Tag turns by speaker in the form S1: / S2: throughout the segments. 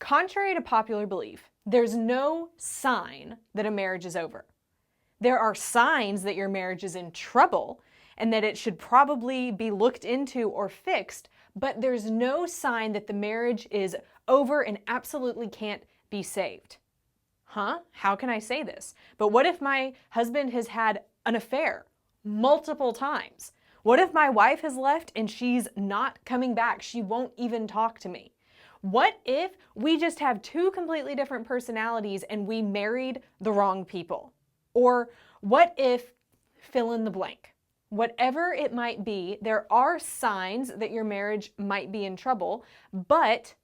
S1: Contrary to popular belief, there's no sign that a marriage is over. There are signs that your marriage is in trouble and that it should probably be looked into or fixed, but there's no sign that the marriage is over and absolutely can't be saved. Huh? How can I say this? But what if my husband has had an affair multiple times? What if my wife has left and she's not coming back? She won't even talk to me. What if we just have two completely different personalities and we married the wrong people? Or what if fill in the blank? Whatever it might be, there are signs that your marriage might be in trouble, but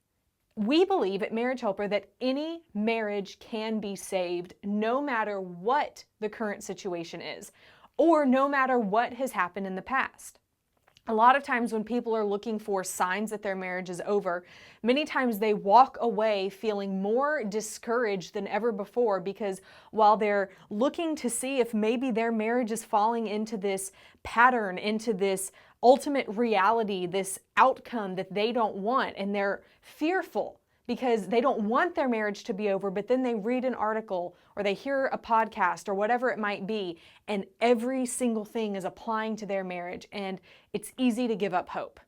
S1: we believe at Marriage Helper that any marriage can be saved no matter what the current situation is, or no matter what has happened in the past. A lot of times when people are looking for signs that their marriage is over, many times they walk away feeling more discouraged than ever before, because while they're looking to see if maybe their marriage is falling into this pattern, into this ultimate reality, this outcome that they don't want, and they're fearful because they don't want their marriage to be over, but then they read an article or they hear a podcast or whatever it might be, and every single thing is applying to their marriage, and it's easy to give up hope.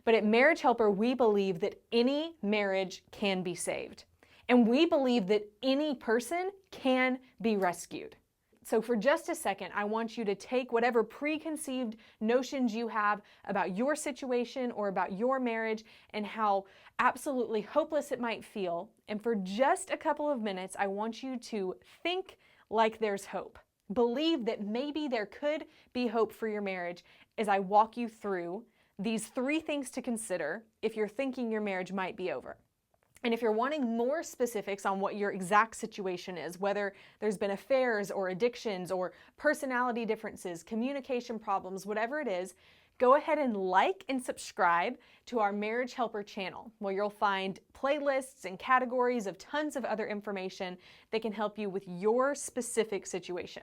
S1: But at Marriage Helper, we believe that any marriage can be saved, and we believe that any person can be rescued. So for just a second, I want you to take whatever preconceived notions you have about your situation or about your marriage and how absolutely hopeless it might feel. And for just a couple of minutes, I want you to think like there's hope. Believe that maybe there could be hope for your marriage as I walk you through these 3 things to consider if you're thinking your marriage might be over. And if you're wanting more specifics on what your exact situation is, whether there's been affairs or addictions or personality differences, communication problems, whatever it is, go ahead and like and subscribe to our Marriage Helper channel, where you'll find playlists and categories of tons of other information that can help you with your specific situation.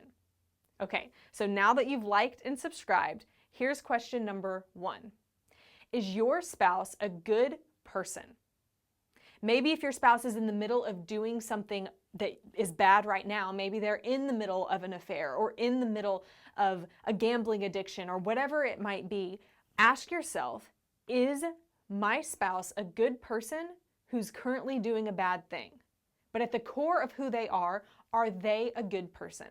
S1: Okay, so now that you've liked and subscribed, here's question number 1. Is your spouse a good person? Maybe if your spouse is in the middle of doing something that is bad right now, maybe they're in the middle of an affair or in the middle of a gambling addiction or whatever it might be, ask yourself, is my spouse a good person who's currently doing a bad thing? But at the core of who they are they a good person?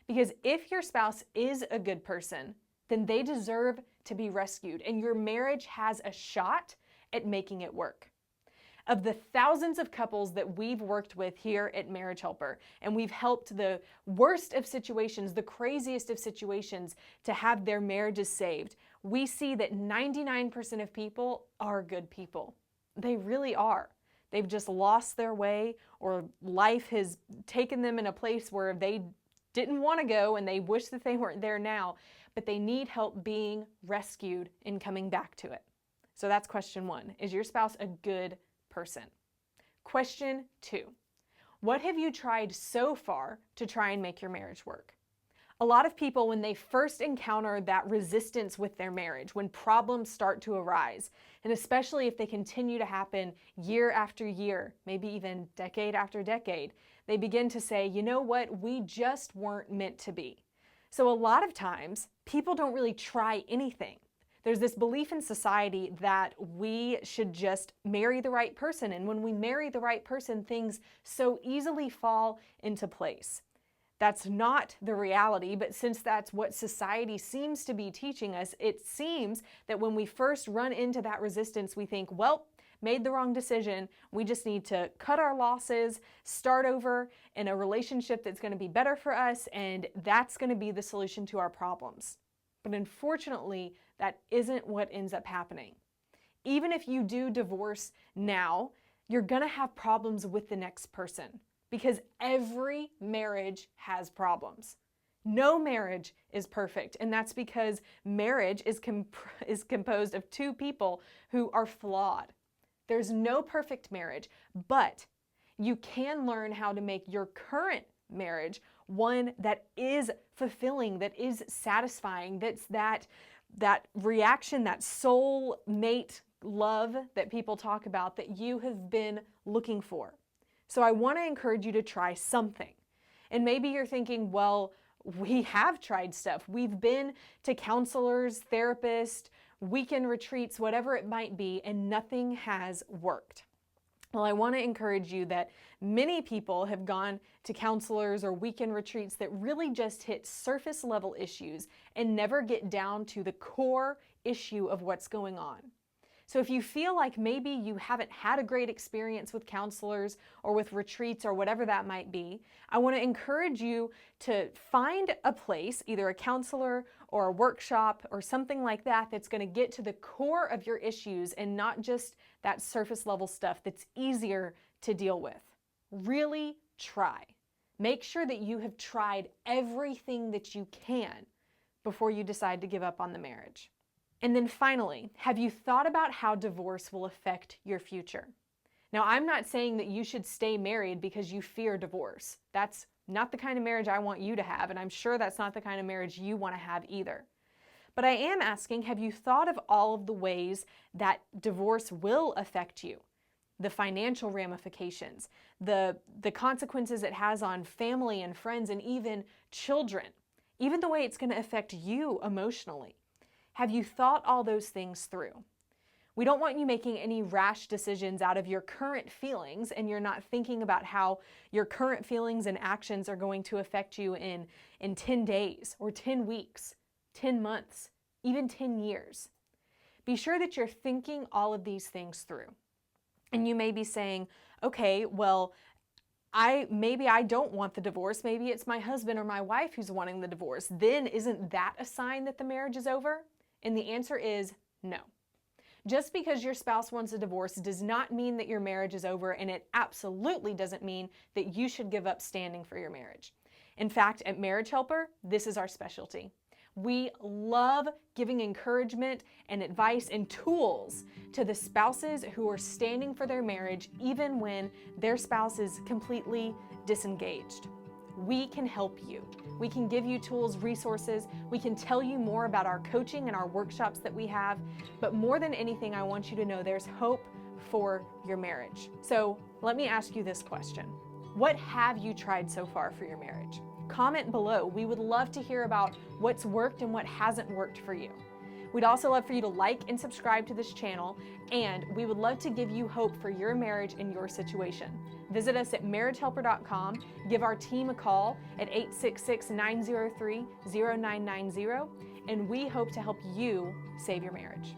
S1: Because if your spouse is a good person, then they deserve to be rescued, and your marriage has a shot at making it work. Of the thousands of couples that we've worked with here at Marriage Helper, and we've helped the worst of situations, the craziest of situations, to have their marriages saved, we see that 99% of people are good people. They really are. They've just lost their way, or life has taken them in a place where they didn't want to go and they wish that they weren't there now, but they need help being rescued and coming back to it. So that's question 1. Is your spouse a good person? Question 2. What have you tried so far to try and make your marriage work? A lot of people, when they first encounter that resistance with their marriage, when problems start to arise, and especially if they continue to happen year after year, maybe even decade after decade, they begin to say, you know what, we just weren't meant to be. So a lot of times, people don't really try anything. There's this belief in society that we should just marry the right person, and when we marry the right person, things so easily fall into place. That's not the reality, but since that's what society seems to be teaching us, it seems that when we first run into that resistance, we think, well, made the wrong decision, we just need to cut our losses, start over in a relationship that's going to be better for us, and that's going to be the solution to our problems. But unfortunately, that isn't what ends up happening. Even if you do divorce now, you're going to have problems with the next person, because every marriage has problems. No marriage is perfect, and that's because marriage is composed of 2 people who are flawed. There's no perfect marriage, but you can learn how to make your current marriage one that is fulfilling, that is satisfying, that's that reaction, that soul mate love that people talk about that you have been looking for. So I want to encourage you to try something. And maybe you're thinking, well, we have tried stuff. We've been to counselors, therapists, weekend retreats, whatever it might be, and nothing has worked. Well, I want to encourage you that many people have gone to counselors or weekend retreats that really just hit surface level issues and never get down to the core issue of what's going on. So if you feel like maybe you haven't had a great experience with counselors or with retreats or whatever that might be, I want to encourage you to find a place, either a counselor or a workshop or something like that, that's going to get to the core of your issues and not just that surface level stuff that's easier to deal with. Really try. Make sure that you have tried everything that you can before you decide to give up on the marriage. And then finally, have you thought about how divorce will affect your future? Now, I'm not saying that you should stay married because you fear divorce. That's not the kind of marriage I want you to have, and I'm sure that's not the kind of marriage you want to have either. But I am asking, have you thought of all of the ways that divorce will affect you? The financial ramifications, the consequences it has on family and friends and even children, even the way it's going to affect you emotionally. Have you thought all those things through? We don't want you making any rash decisions out of your current feelings, and you're not thinking about how your current feelings and actions are going to affect you in 10 days or 10 weeks, 10 months, even 10 years. Be sure that you're thinking all of these things through. And you may be saying, okay, well, maybe I don't want the divorce. Maybe it's my husband or my wife who's wanting the divorce. Then isn't that a sign that the marriage is over? And the answer is no. Just because your spouse wants a divorce does not mean that your marriage is over, and it absolutely doesn't mean that you should give up standing for your marriage. In fact, at Marriage Helper, this is our specialty. We love giving encouragement and advice and tools to the spouses who are standing for their marriage even when their spouse is completely disengaged. We can help you. We can give you tools, resources. We can tell you more about our coaching and our workshops that we have. But more than anything, I want you to know there's hope for your marriage. So let me ask you this question. What have you tried so far for your marriage? Comment below. We would love to hear about what's worked and what hasn't worked for you. We'd also love for you to like and subscribe to this channel, and we would love to give you hope for your marriage and your situation. Visit us at marriagehelper.com, give our team a call at 866-903-0990, and we hope to help you save your marriage.